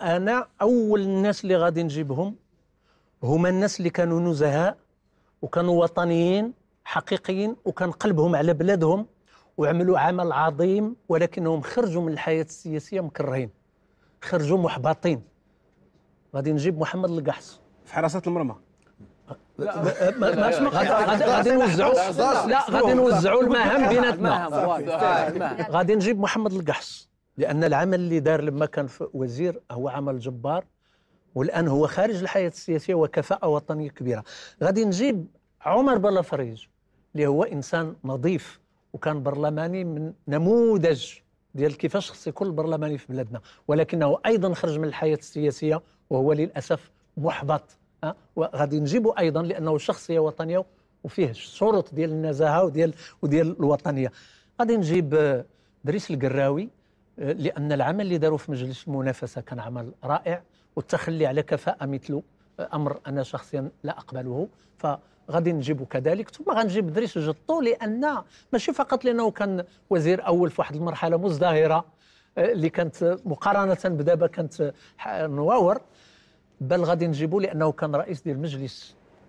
أنا أول الناس اللي غادي نجيبهم هما الناس اللي كانوا نزهاء وكانوا وطنيين حقيقيين وكان قلبهم على بلادهم وعملوا عمل عظيم، ولكنهم خرجوا من الحياة السياسية مكرهين، خرجوا محبطين. غادي نجيب محمد القحص في حراسة المرمى. غادي نوزعوا، لا غادي نوزعوا المهام بيناتنا. غادي نجيب محمد القحص لأن العمل اللي دار لما كان في وزير هو عمل جبار، والآن هو خارج الحياة السياسية وكفاءة وطنية كبيرة. غادي نجيب عمر بلافريج اللي هو إنسان نظيف وكان برلماني من نموذج ديال كيفاش خص يكون البرلماني في بلادنا، ولكنه أيضا خرج من الحياة السياسية وهو للأسف محبط. وغادي نجيبه أيضا لأنه شخصية وطنية وفيه شروط ديال النزاهة وديال الوطنية. غادي نجيب دريس القراوي لأن العمل اللي داروا في مجلس المنافسة كان عمل رائع، والتخلي على كفاءة مثله أمر أنا شخصيا لا أقبله، فغادي نجيبه كذلك. ثم غنجيب دريس جطو لأن ماشي فقط لأنه كان وزير أول في واحد المرحلة مزدهرة اللي كانت مقارنة بدابا كانت نواور، بل غادي نجيبه لأنه كان رئيس ديال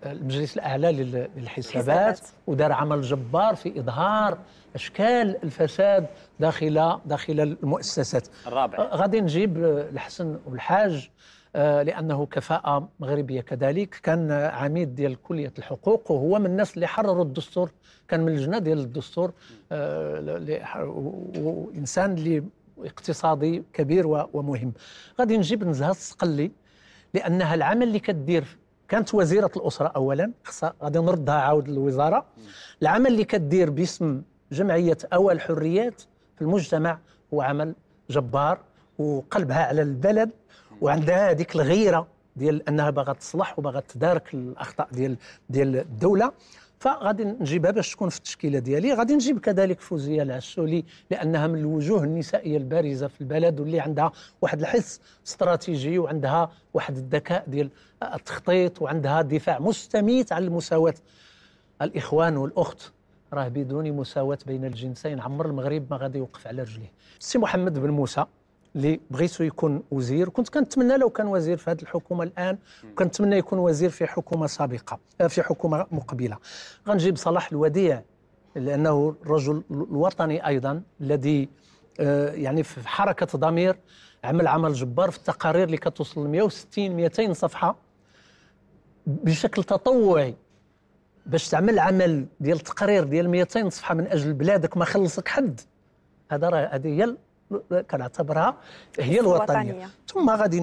المجلس الأعلى للحسابات ودار عمل جبار في إظهار أشكال الفساد داخل المؤسسات. الرابع غادي نجيب الحسن والحاج لأنه كفاءة مغربية كذلك، كان عميد ديال كلية الحقوق وهو من الناس اللي حرروا الدستور، كان من اللجنة ديال الدستور، وإنسان اللي اقتصادي كبير ومهم. غادي نجيب نزهة الصقلي لأنها العمل اللي كدير، كانت وزيرة الأسرة أولا، غادي نردها عاود للوزارة. العمل اللي كدير باسم جمعية أوى الحريات في المجتمع هو عمل جبار، وقلبها على البلد وعندها هذيك الغيرة ديال أنها باغا تصلح وباغا تدارك الأخطاء ديال الدولة، فغادي نجيبها باش تكون في التشكيلة ديالي. غادي نجيب كذلك فوزية العسولي لأنها من الوجوه النسائية البارزة في البلد واللي عندها واحد الحس استراتيجي وعندها واحد الذكاء ديال التخطيط وعندها دفاع مستميت على المساواة. الإخوان والأخت راه بدون مساواة بين الجنسين عمر المغرب ما غادي يوقف على رجليه. السي محمد بن موسى اللي بغيتو يكون وزير، كنت كنتمنى لو كان وزير في هذه الحكومه الان، وكنتمنى يكون وزير في حكومه سابقه في حكومه مقبله. غنجيب صلاح الوديع لانه الرجل الوطني ايضا الذي يعني في حركه ضمير عمل جبار في التقارير اللي كتوصل ل 160 200 صفحه بشكل تطوعي باش تعمل عمل ديال تقرير ديال 200 صفحه من اجل بلادك ما خلصك حد. هذه هي كنعتبرها هي الوطنيه. ثم غادي